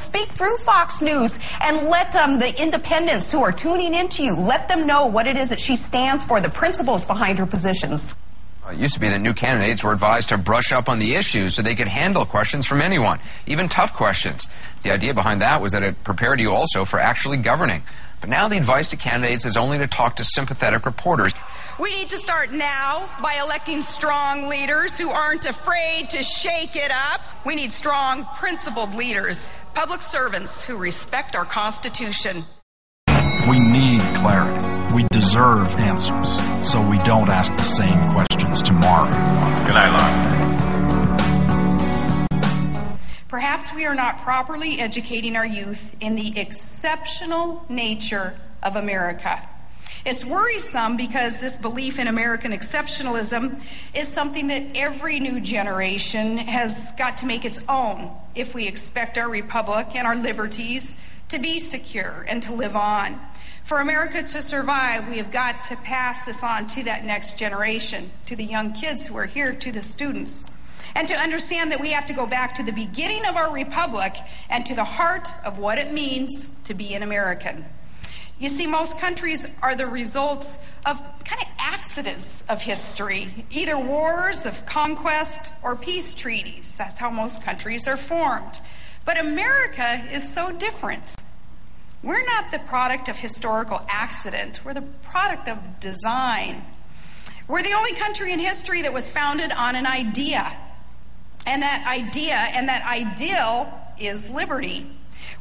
speak through Fox News and let the independents who are tuning into you, let them know what it is that she stands for, the principles behind her positions. It used to be that new candidates were advised to brush up on the issues so they could handle questions from anyone, even tough questions. The idea behind that was that it prepared you also for actually governing. But now the advice to candidates is only to talk to sympathetic reporters. We need to start now by electing strong leaders who aren't afraid to shake it up. We need strong, principled leaders, public servants who respect our Constitution. We need clarity. We deserve answers, so we don't ask the same questions tomorrow. Good night, Lon. Perhaps we are not properly educating our youth in the exceptional nature of America. It's worrisome because this belief in American exceptionalism is something that every new generation has got to make its own if we expect our republic and our liberties to be secure and to live on. For America to survive, we have got to pass this on to that next generation, to the young kids who are here, to the students, and to understand that we have to go back to the beginning of our republic and to the heart of what it means to be an American. You see, most countries are the results of kind of accidents of history, either wars of conquest or peace treaties. That's how most countries are formed. But America is so different. We're not the product of historical accident. We're the product of design. We're the only country in history that was founded on an idea. And that ideal is liberty.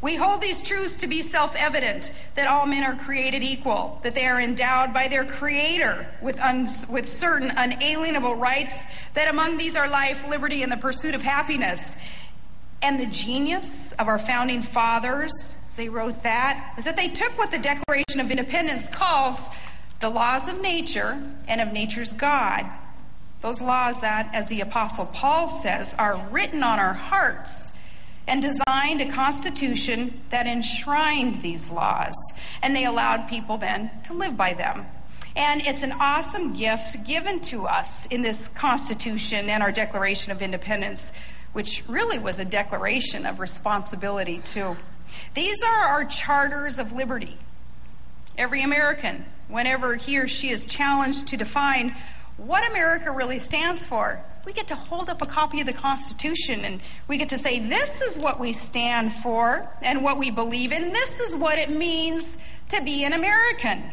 We hold these truths to be self-evident, that all men are created equal, that they are endowed by their Creator with certain unalienable rights, that among these are life, liberty, and the pursuit of happiness. And the genius of our founding fathers, as they wrote that, is that they took what the Declaration of Independence calls the laws of nature and of nature's God. Those laws that, as the Apostle Paul says, are written on our hearts, and designed a constitution that enshrined these laws, and they allowed people then to live by them. And it's an awesome gift given to us in this Constitution and our Declaration of Independence, which really was a declaration of responsibility too. These are our charters of liberty. Every American, whenever he or she is challenged to define what America really stands for, we get to hold up a copy of the Constitution and we get to say, this is what we stand for and what we believe in. This is what it means to be an American.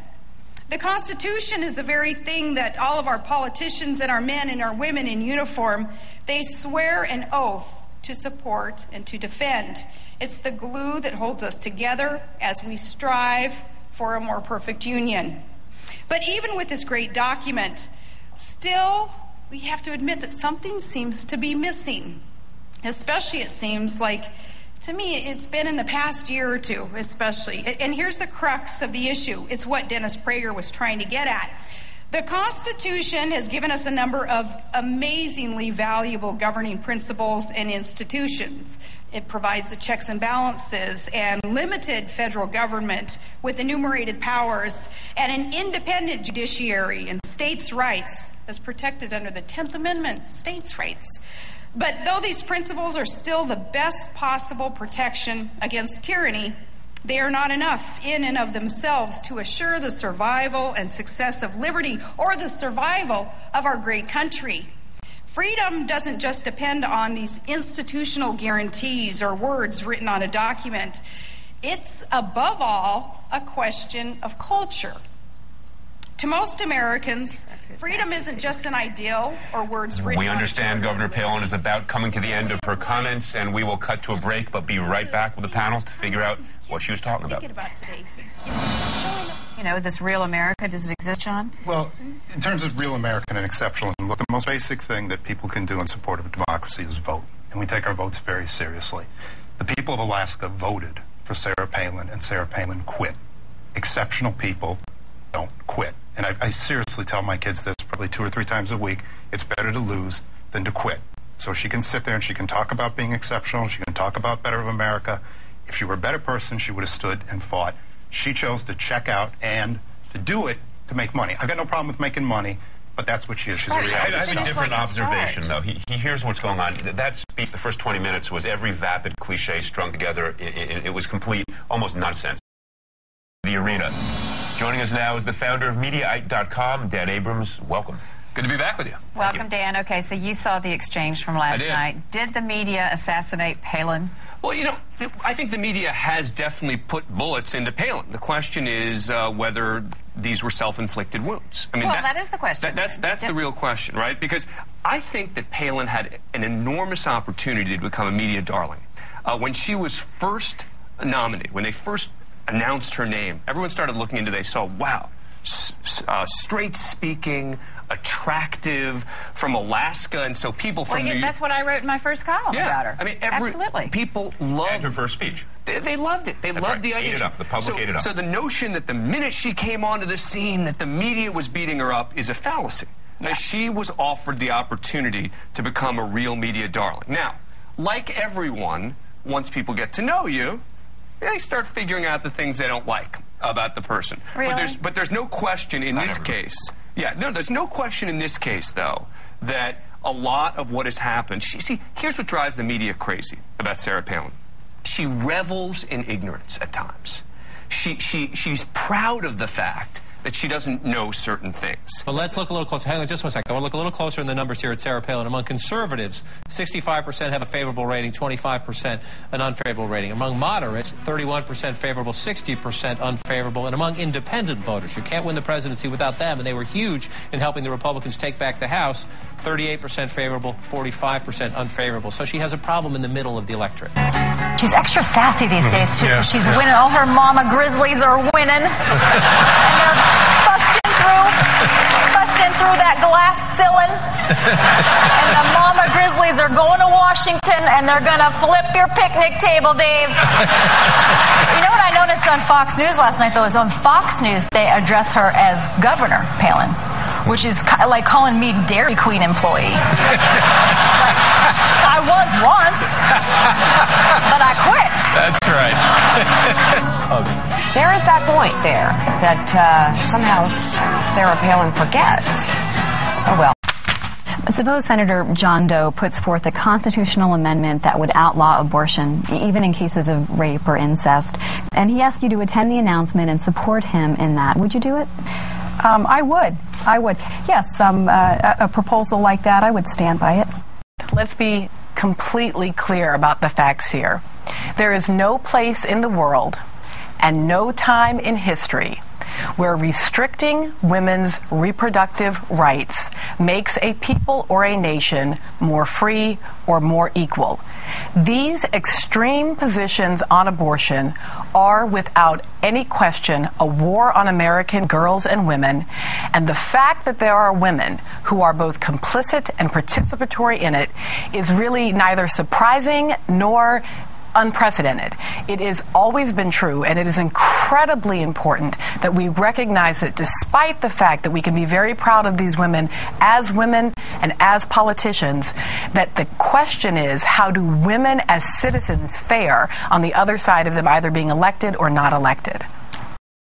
The Constitution is the very thing that all of our politicians and our men and our women in uniform, they swear an oath to support and to defend. It's the glue that holds us together as we strive for a more perfect union. But even with this great document, still, we have to admit that something seems to be missing. Especially, it seems like, to me, it's been in the past year or two, especially. And here's the crux of the issue. It's what Dennis Prager was trying to get at. The Constitution has given us a number of amazingly valuable governing principles and institutions. It provides the checks and balances and limited federal government with enumerated powers and an independent judiciary and states' rights as protected under the 10th Amendment, states' rights. But though these principles are still the best possible protection against tyranny, they are not enough in and of themselves to assure the survival and success of liberty or the survival of our great country. Freedom doesn't just depend on these institutional guarantees or words written on a document. It's, above all, a question of culture. To most Americans, freedom isn't just an ideal or words written on a document. We understand Governor Palin is about coming to the end of her comments, and we will cut to a break, but be right back with the panel to figure out what she was talking about. You know, this real America, does it exist, John? Well, in terms of real American and exceptionalism, look, the most basic thing that people can do in support of democracy is vote. And we take our votes very seriously. The people of Alaska voted for Sarah Palin, and Sarah Palin quit. Exceptional people don't quit. And I seriously tell my kids this probably 2 or 3 times a week. It's better to lose than to quit. So she can sit there and she can talk about being exceptional. She can talk about better of America. If she were a better person, she would have stood and fought. She chose to check out and to do it to make money. I've got no problem with making money. But that's what she is. She's a I reality have star. a different observation, though. He hears what's going on. That speech, the first 20 minutes, was every vapid cliche strung together. It was complete, almost nonsense. The arena. Joining us now is the founder of Mediaite.com, Dan Abrams. Welcome. Good to be back with you. Welcome, Dan. Okay, so you saw the exchange from last night. Did the media assassinate Palin? Well, you know, I think the media has definitely put bullets into Palin. The question is whether these were self-inflicted wounds. I mean, well, that is the question. That's the real question, right? Because I think that Palin had an enormous opportunity to become a media darling. When she was first nominated, when they first announced her name, everyone started looking into. They saw, wow, straight-speaking, attractive, from Alaska, and so people from New York. That's what I wrote in my first column about her. I mean, absolutely. People loved And her first speech. They loved it. They loved the idea. Ate it up. The public ate it up. So the notion that the minute she came onto the scene that the media was beating her up is a fallacy. Now, she was offered the opportunity to become a real media darling. Now, like everyone, once people get to know you, they start figuring out the things they don't like about the person. Really? But there's no question in this case. There's no question in this case, though, that a lot of what has happened. See, here's what drives the media crazy about Sarah Palin. She revels in ignorance at times. She's proud of the fact that she doesn't know certain things. But let's look a little closer. Hang on just one second. I want to look a little closer in the numbers here at Sarah Palin. Among conservatives, 65% have a favorable rating, 25% an unfavorable rating. Among moderates, 31% favorable, 60% unfavorable. And among independent voters, you can't win the presidency without them, and they were huge in helping the Republicans take back the House, 38% favorable, 45% unfavorable. So she has a problem in the middle of the electorate. She's extra sassy these days, too. She's winning. All her mama Grizzlies are winning. And they're busting through that glass ceiling. And the mama Grizzlies are going to Washington, and they're going to flip your picnic table, Dave. You know what I noticed on Fox News last night, though, is on Fox News, they address her as Governor Palin, which is like calling me Dairy Queen employee. I was once, but I quit. That's right. There is that point there that somehow Sarah Palin forgets. Oh, well. Suppose Senator John Doe puts forth a constitutional amendment that would outlaw abortion, even in cases of rape or incest, and he asked you to attend the announcement and support him in that. Would you do it? I would. Yes, a proposal like that, I would stand by it. Let's be completely clear about the facts here. There is no place in the world and no time in history where restricting women's reproductive rights makes a people or a nation more free or more equal. These extreme positions on abortion are, without any question, a war on American girls and women, and the fact that there are women who are both complicit and participatory in it is really neither surprising nor unprecedented. It has always been true, and it is incredibly important that we recognize that despite the fact that we can be very proud of these women and as politicians, that the question is, how do women as citizens fare on the other side of them either being elected or not elected?